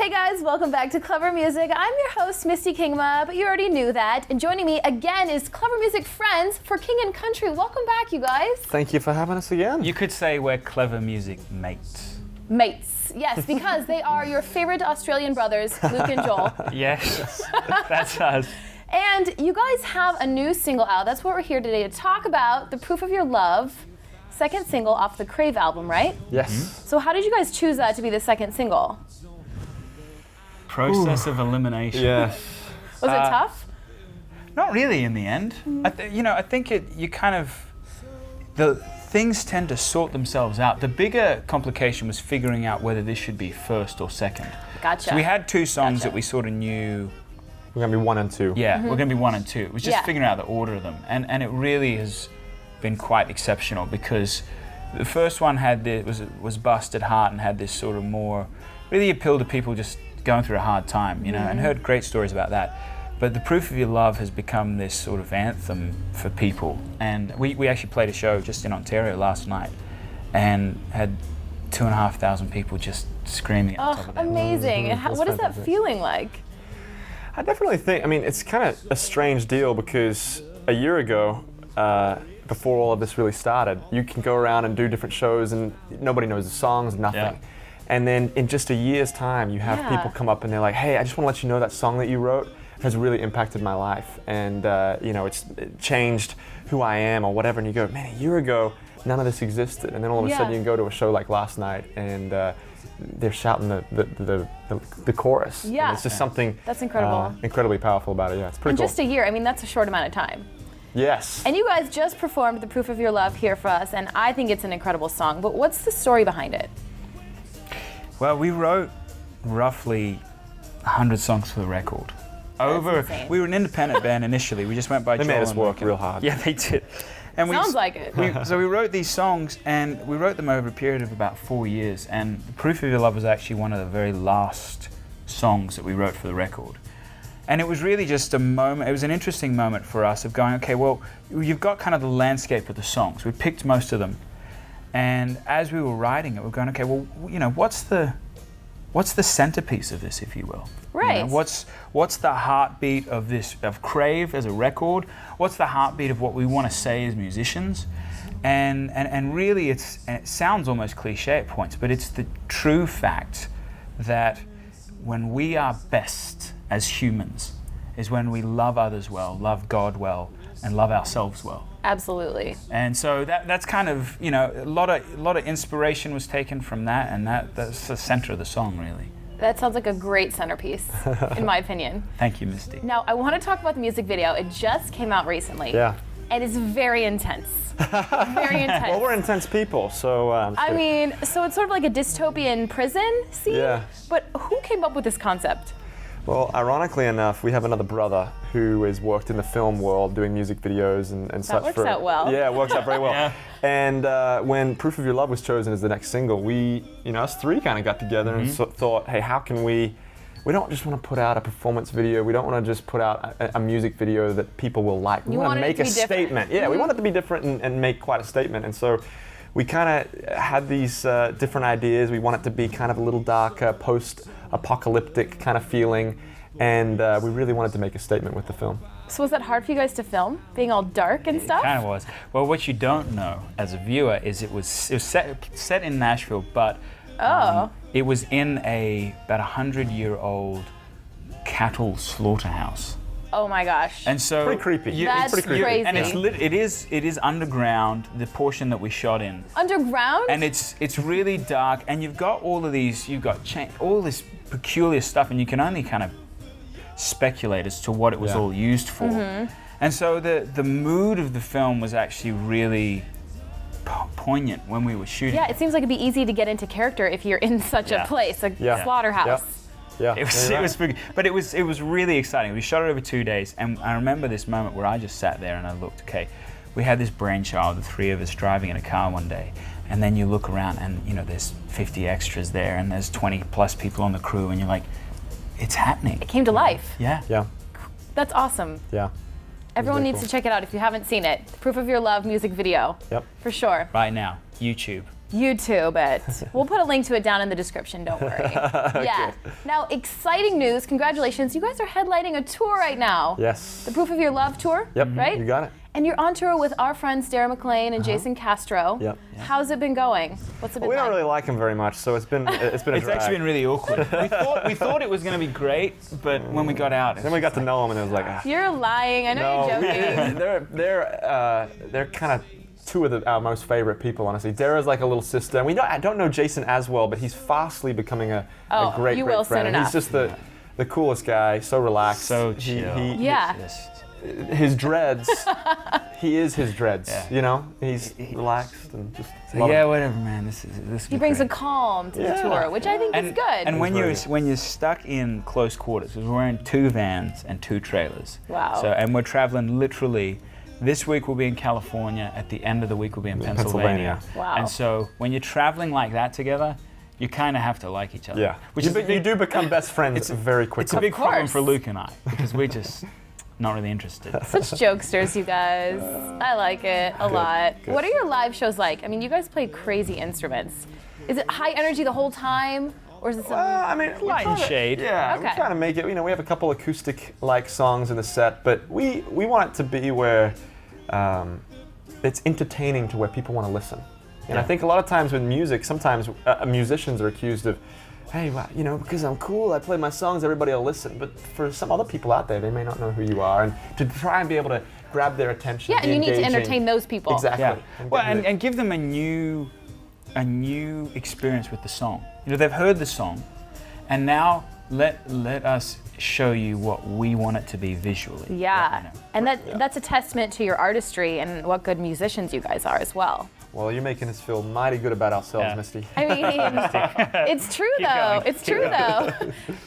Hey guys, welcome back to Clever Music. I'm your host, Misty Kingma, but you already knew that. And joining me again is Clever Music friends for King and Country. Welcome back, you guys. Thank you for having us again. You could say we're Clever Music mates. Mates, yes, because they are your favorite Australian brothers, Luke and Joel. Yes, that's us. And you guys have a new single out. That's what we're here today to talk about, The Proof of Your Love, second single off the Crave album, right? Yes. So how did you guys choose that to be the second single? Process of elimination. Yes. Was it tough? Not really in the end. I think the things tend to sort themselves out. The bigger complication was figuring out whether this should be first or second. Gotcha. So we had two songs that we sort of knew. We're going to be 1 and 2. Yeah, we're going to be 1 and 2. It was just Yeah. figuring out the order of them. And it really has been quite exceptional because the first one was Busted Heart and had this sort of more, really appealed to people just going through a hard time, you know, and heard great stories about that. But The Proof of Your Love has become this sort of anthem for people. And we actually played a show just in Ontario last night and had 2,500 people just screaming at the top of their lungs. Amazing. And what is that fantastic. feeling like? I definitely think, it's kind of a strange deal because a year ago, before all of this really started, you can go around and do different shows and nobody knows the songs, nothing. Yeah. And then in just a year's time, you have people come up and they're like, hey, I just want to let you know that song that you wrote has really impacted my life. And, it changed who I am or whatever. And you go, man, a year ago, none of this existed. And then all of a sudden you can go to a show like last night and they're shouting the chorus. Yeah. And it's just something That's incredible. Incredibly powerful about it. Yeah, it's pretty In cool. just a year, that's a short amount of time. Yes. And you guys just performed The Proof of Your Love here for us, and I think it's an incredible song. But what's the story behind it? Well, we wrote roughly 100 songs for the record. insane. We were an independent band initially. We just went by They Joel made us and work Luke. real hard. Yeah, they did. And Sounds like it. So we wrote these songs, and we wrote them over a period of about 4 years. And The Proof of Your Love was actually one of the very last songs that we wrote for the record. And it was really just a moment, it was an interesting moment for us of going, okay, well, you've got kind of the landscape of the songs. We picked most of them. And as we were writing it, we're going, okay, well, what's the centerpiece of this, if you will? Right. What's the heartbeat of Crave as a record? What's the heartbeat of what we want to say as musicians? And really it sounds almost cliche at points, but it's the true fact that when we are best as humans is when we love others well, love God well, and love ourselves well. Absolutely. And so that's kind of, a lot of inspiration was taken from that, and that's the center of the song, really. That sounds like a great centerpiece, in my opinion. Thank you, Misty. Now, I want to talk about the music video. It just came out recently. Yeah. And it's very intense. Very intense. Well, we're intense people, so... so it's sort of like a dystopian prison scene? Yeah. But who came up with this concept? Well, ironically enough, we have another brother who has worked in the film world doing music videos and such. That works out well. Yeah, it works out very well. Yeah. And when Proof of Your Love was chosen as the next single, we, us three kind of got together and thought, hey, how can we don't just want to put out a performance video, we don't want to just put out a music video that people will like. We want to make a statement. Yeah, we want it to be different and make quite a statement. And so we kind of had these different ideas. We want it to be kind of a little darker, post-apocalyptic kind of feeling, and we really wanted to make a statement with the film. So was that hard for you guys to film, being all dark and stuff? It kind of was. Well, what you don't know as a viewer is it was set in Nashville, but it was in about 100-year-old cattle slaughterhouse. Oh my gosh. And so Pretty creepy. That's pretty creepy. crazy. And it is underground, the portion that we shot in. Underground? And it's really dark, and you've got all this peculiar stuff, and you can only kind of speculate as to what it was all used for. And so the mood of the film was actually really poignant when we were shooting. Yeah, it seems like it'd be easy to get into character if you're in such a place, a slaughterhouse. Yeah. It was spooky, but it was really exciting. We shot it over 2 days, and I remember this moment where I just sat there and I looked. Okay, we had this brainchild, the three of us driving in a car one day, and then you look around and there's 50 extras there, and there's 20 plus people on the crew, and you're like, it's happening. It came to life. Yeah. Yeah. That's awesome. Yeah. Everyone very needs cool. to check it out if you haven't seen it. Proof of Your Love music video. Yep. For sure. Right now, YouTube. YouTube it. We'll put a link to it down in the description, don't worry. Yeah. Now, exciting news. Congratulations. You guys are headlining a tour right now. Yes. The Proof of Your Love tour. Yep. Right? You got it. And you're on tour with our friends Dara McLean and Jason Castro. Yep. How's it been going? What's it been We like? don't really like him very much, so it's been a It's drag. actually been really awkward. We thought it was going to be great, but when we got out, Then we got to know him, and it was like, You're lying. I know you're joking. they're kind of two of our most favorite people, honestly. Dara's like a little sister, and I don't know Jason as well, but he's fastly becoming a great you will friend. soon And enough. he's just the coolest guy, so relaxed. So chill. Yeah. His dreads, he is his dreads, Yeah. you know? He's relaxed and just So love yeah, it. whatever, man. This He brings a calm to the Yeah. tour, which I think is good. And when It's you're stuck in close quarters, because we're in 2 vans and 2 trailers. Wow. And we're traveling literally. This week we'll be in California. At the end of the week we'll be in Pennsylvania. Wow. And so when you're traveling like that together, you kind of have to like each other. Yeah, you do become best friends very quickly. It's a big problem course. for Luke and I because we're just not really interested. Such jokesters, you guys. I like it a lot. good. What are your live shows like? I mean, you guys play crazy instruments. Is it high energy the whole time? Or is it something? I mean, Light and shade. Yeah, we Okay. try to make it. You know, we have a couple acoustic-like songs in the set, but we want it to be where it's entertaining to where people want to listen. And I think a lot of times with music, sometimes musicians are accused of, hey, well, you know, because I'm cool, I play my songs, everybody will listen. But for some other people out there, they may not know who you are, and to try and be able to grab their attention. Yeah, and be you need to engaging. entertain those people. Exactly. Yeah. Well, get it. and give them a new experience with the song. You know, they've heard the song, and now let us show you what we want it to be visually. Yeah, You know. and that's a testament to your artistry and what good musicians you guys are as well. Well, you're making us feel mighty good about ourselves, Yeah. Misty. I mean, it's true Keep though. going. It's true though.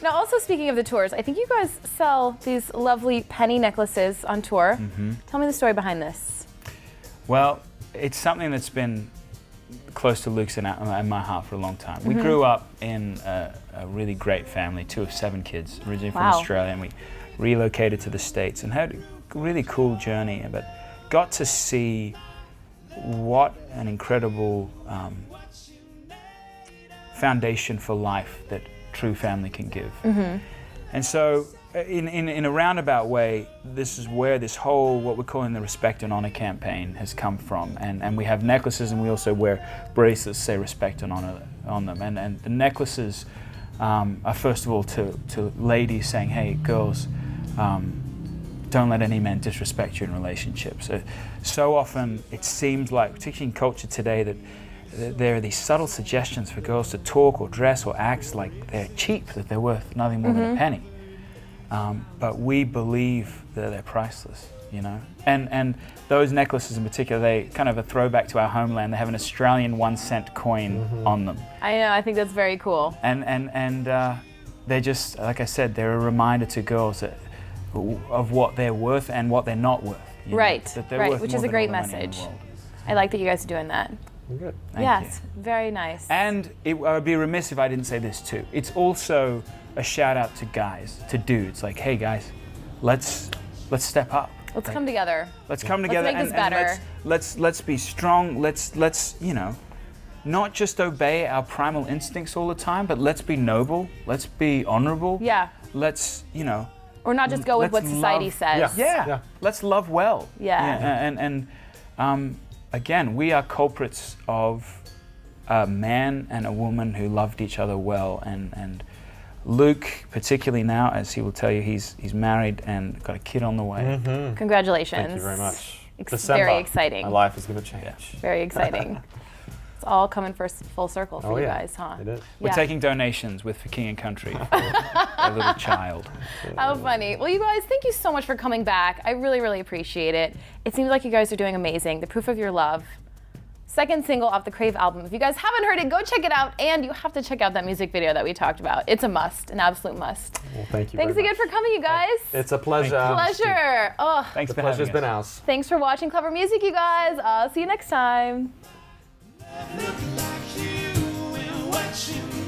Now, also speaking of the tours, I think you guys sell these lovely penny necklaces on tour. Tell me the story behind this. Well, it's something that's been close to Luke's and my heart for a long time. We grew up in a really great family, 2 of 7 kids, originally from Wow. Australia, and we relocated to the States and had a really cool journey, but got to see what an incredible foundation for life that true family can give. And so in a roundabout way, this is where this whole, what we're calling the Respect and Honor campaign has come from. And we have necklaces, and we also wear bracelets that say Respect and Honor on them. And the necklaces are first of all to ladies saying, hey, girls, don't let any man disrespect you in relationships. So often it seems like, particularly in culture today, that there are these subtle suggestions for girls to talk or dress or act like they're cheap, that they're worth nothing more than a penny. But we believe that they're priceless, you know. And those necklaces in particular, they kind of a throwback to our homeland. They have an Australian 1-cent coin on them. I know. I think that's very cool. And they're just, like I said, they're a reminder to girls of what they're worth and what they're not worth. You know, Right. that they're Right. worth Which more is a than great all the money in the message. world. I like that you guys are doing that. Good. Thank Yes, you. very nice. And I would be remiss if I didn't say this too. It's also a shout out to guys, to dudes. Like, hey guys, let's step up. Let's come together. Let's come together make this and better. let's be strong. Let's you know, not just obey our primal instincts all the time, but let's be noble. Let's be honorable. Yeah. Let's, you know, Or not just go with what let's society love- says. Yeah. Let's love well. Yeah. And again, we are culprits of a man and a woman who loved each other well. And Luke, particularly now, as he will tell you, he's married and got a kid on the way. Congratulations. Thank you very much. Very exciting. My life is going to change. Very exciting. It's all coming full circle for you guys, huh? It is. We're Yeah. taking donations with For King and Country for a little child. How funny. Well, you guys, thank you so much for coming back. I really, really appreciate it. It seems like you guys are doing amazing. The Proof of Your Love. 2nd single off the Crave album. If you guys haven't heard it, go check it out. And you have to check out that music video that we talked about. It's a must, an absolute must. Well, thank you Thanks very again much. for coming, you guys. It's a pleasure. Pleasure. Oh, Thanks The for having pleasure's us. been ours. thanks for watching Clever Music, you guys. I'll see you next time. Look like you and what you